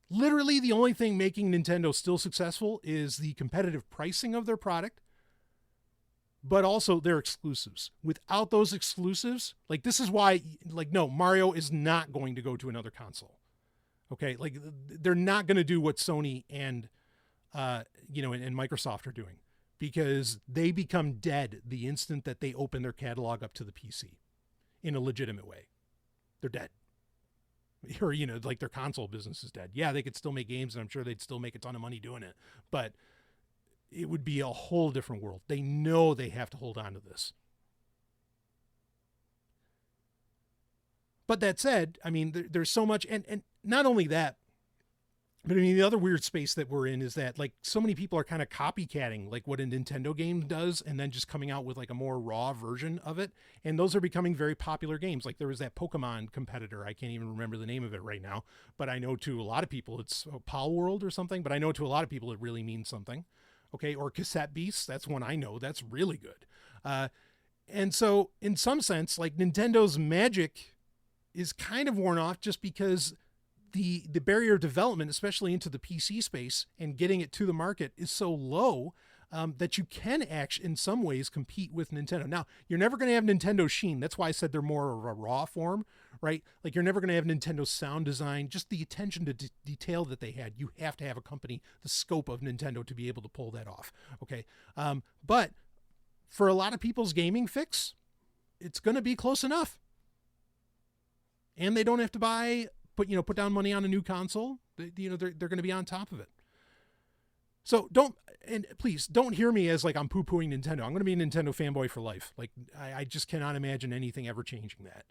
Speaker 3: Literally the only thing making Nintendo still successful is the competitive pricing of their product, but also their exclusives. Without those exclusives, like this is why, like, no, Mario is not going to go to another console. Okay. Like they're not going to do what Sony and, and Microsoft are doing, because they become dead the instant that they open their catalog up to the PC in a legitimate way. They're dead. Or, like their console business is dead. Yeah, they could still make games, and I'm sure they'd still make a ton of money doing it, but it would be a whole different world. They know they have to hold on to this. But that said, I mean, there's so much, and not only that, but I mean, the other weird space that we're in is that like so many people are kind of copycatting like what a Nintendo game does and then just coming out with like a more raw version of it. And those are becoming very popular games. Like there was that Pokemon competitor. I can't even remember the name of it right now, but I know to a lot of people it's Pal World or something, but I know to a lot of people it really means something. Okay. Or Cassette Beasts. That's one I know that's really good. And so in some sense, like Nintendo's magic is kind of worn off just because the barrier of development, especially into the PC space and getting it to the market, is so low that you can actually, in some ways, compete with Nintendo. Now, you're never going to have Nintendo Sheen. That's why I said they're more of a raw form, right? Like you're never going to have Nintendo sound design, just the attention to detail that they had. You have to have a company the scope of Nintendo to be able to pull that off. Okay. But for a lot of people's gaming fix, it's going to be close enough. And they don't have to put down money on a new console. They're going to be on top of it. So please don't hear me as like I'm poo-pooing Nintendo. I'm going to be a Nintendo fanboy for life. Like I just cannot imagine anything ever changing that.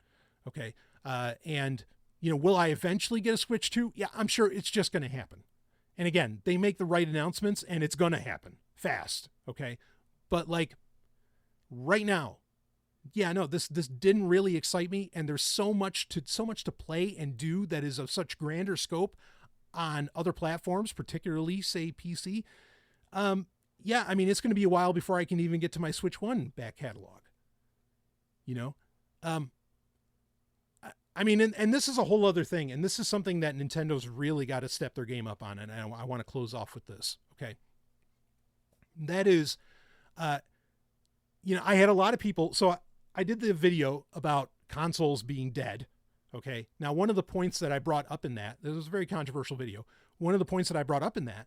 Speaker 3: Okay. And will I eventually get a Switch 2? Yeah, I'm sure it's just going to happen. And again, they make the right announcements and it's going to happen fast. Okay. But like right now, yeah, no, this didn't really excite me. And there's so much to play and do that is of such grander scope on other platforms, particularly say PC. Yeah, I mean, it's going to be a while before I can even get to my Switch 1 back catalog. I mean, and this is a whole other thing. And this is something that Nintendo's really got to step their game up on. And I want to close off with this. Okay. That is, I had a lot of people. So I did the video about consoles being dead. Okay. Now, one of the points that I brought up in that, this was a very controversial video. One of the points that I brought up in that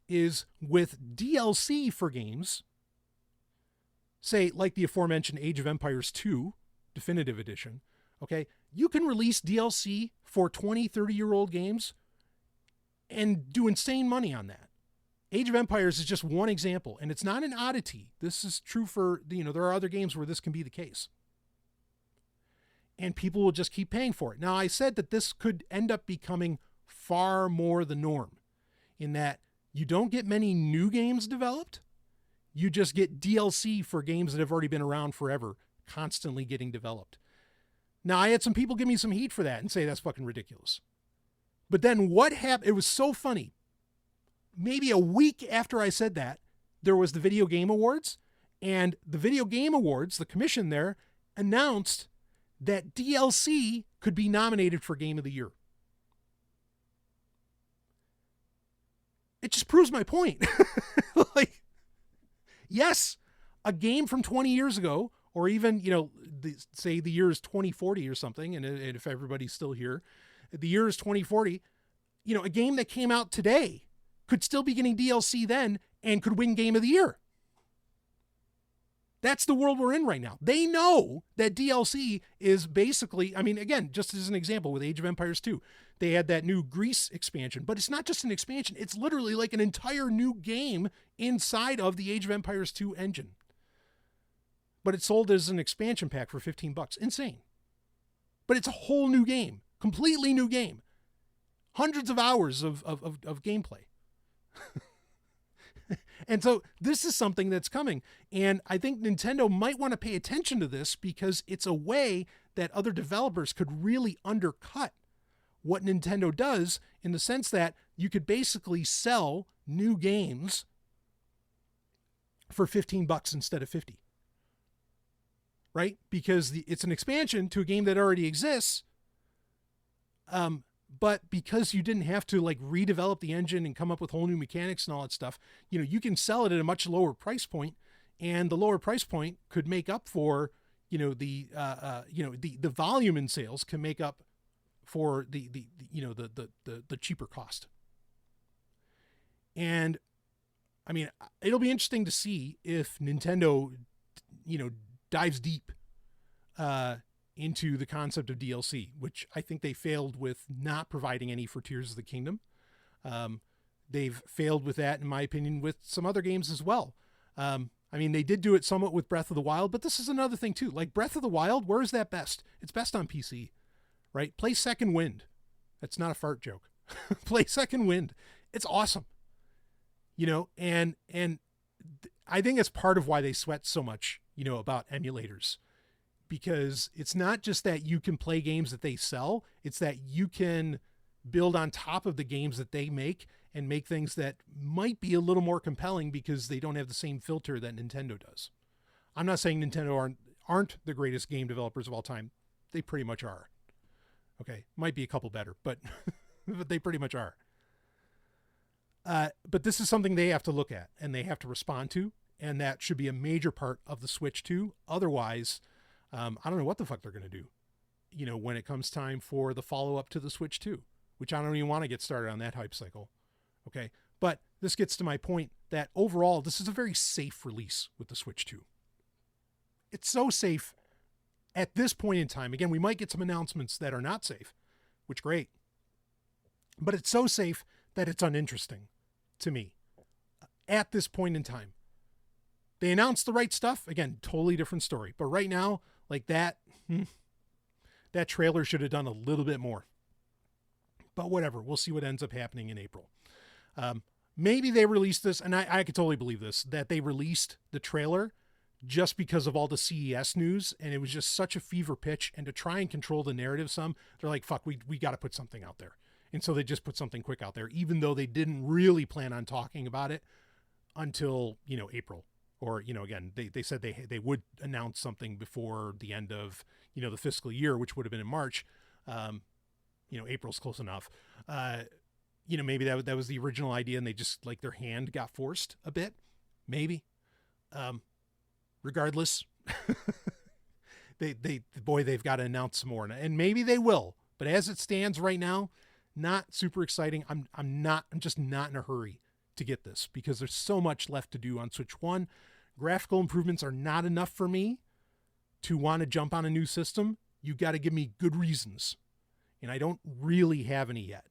Speaker 3: is with DLC for games, say like the aforementioned Age of Empires 2 Definitive Edition. Okay. You can release DLC for 20, 30-year-old games and do insane money on that. Age of Empires is just one example, and it's not an oddity. This is true for, there are other games where this can be the case. And people will just keep paying for it. Now, I said that this could end up becoming far more the norm in that you don't get many new games developed. You just get DLC for games that have already been around forever, constantly getting developed. Now, I had some people give me some heat for that and say that's fucking ridiculous. But then what happened? It was so funny. Maybe a week after I said that, there was the Video Game Awards, and the Video Game Awards, the commission there, announced that DLC could be nominated for Game of the Year. It just proves my point. Like, yes, a game from 20 years ago, or even, say the year is 2040 or something, and if everybody's still here, the year is 2040, a game that came out today could still be getting DLC then and could win Game of the Year. That's the world we're in right now. They know that DLC is basically, I mean, again, just as an example with Age of Empires 2, they had that new Greece expansion, but it's not just an expansion. It's literally like an entire new game inside of the Age of Empires 2 engine. But it's sold as an expansion pack for $15. Insane. But it's a whole new game, completely new game. Hundreds of hours of gameplay. And so this is something that's coming. And I think Nintendo might want to pay attention to this because it's a way that other developers could really undercut what Nintendo does in the sense that you could basically sell new games for $15 instead of $50. Right? Because it's an expansion to a game that already exists. But because you didn't have to like redevelop the engine and come up with whole new mechanics and all that stuff, you can sell it at a much lower price point, and the lower price point could make up for, the volume in sales can make up for the cheaper cost. And I mean, it'll be interesting to see if Nintendo, dives deep, into the concept of DLC, which I think they failed with not providing any for Tears of the Kingdom. They've failed with that, in my opinion, with some other games as well. I mean, they did do it somewhat with Breath of the Wild, but this is another thing too. Like Breath of the Wild, where is that best? It's best on PC, right? Play Second Wind. That's not a fart joke. Play Second Wind. It's awesome. And I think it's part of why they sweat so much, about emulators. Because it's not just that you can play games that they sell, it's that you can build on top of the games that they make and make things that might be a little more compelling because they don't have the same filter that Nintendo does. I'm not saying Nintendo aren't the greatest game developers of all time. They pretty much are. Okay, might be a couple better, but but they pretty much are. But this is something they have to look at and they have to respond to, and that should be a major part of the Switch 2. Otherwise, I don't know what the fuck they're going to do, when it comes time for the follow-up to the Switch 2, which I don't even want to get started on that hype cycle. Okay, but this gets to my point that overall, this is a very safe release with the Switch 2. It's so safe at this point in time. Again, we might get some announcements that are not safe, which great. But it's so safe that it's uninteresting to me at this point in time. They announced the right stuff. Again, totally different story. But right now, like that trailer should have done a little bit more. But whatever, we'll see what ends up happening in April. Maybe they released this, and I could totally believe this, that they released the trailer just because of all the CES news, and it was just such a fever pitch, and to try and control the narrative some, they're like, fuck, we got to put something out there. And so they just put something quick out there, even though they didn't really plan on talking about it until, April. Or, again, they said they would announce something before the end of, the fiscal year, which would have been in March. April's close enough. Maybe that was the original idea and they just like their hand got forced a bit. Maybe. Regardless, they've got to announce some more, and maybe they will. But as it stands right now, not super exciting. I'm just not in a hurry to get this because there's so much left to do on Switch 1. Graphical improvements are not enough for me to want to jump on a new system. You got to give me good reasons. And I don't really have any yet.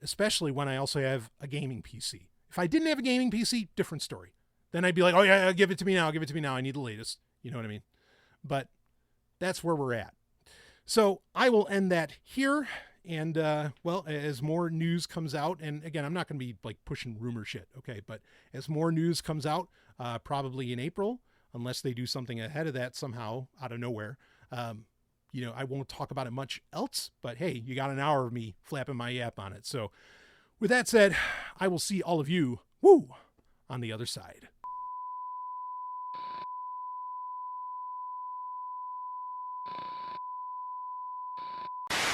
Speaker 3: Especially when I also have a gaming PC. If I didn't have a gaming PC, different story. Then I'd be like, oh yeah, give it to me now. Give it to me now. I need the latest. You know what I mean? But that's where we're at. So I will end that here. And, as more news comes out, and again, I'm not going to be like pushing rumor shit. Okay. But as more news comes out, probably in April, unless they do something ahead of that somehow out of nowhere, I won't talk about it much else, but hey, you got an hour of me flapping my yap on it. So with that said, I will see all of you, on the other side.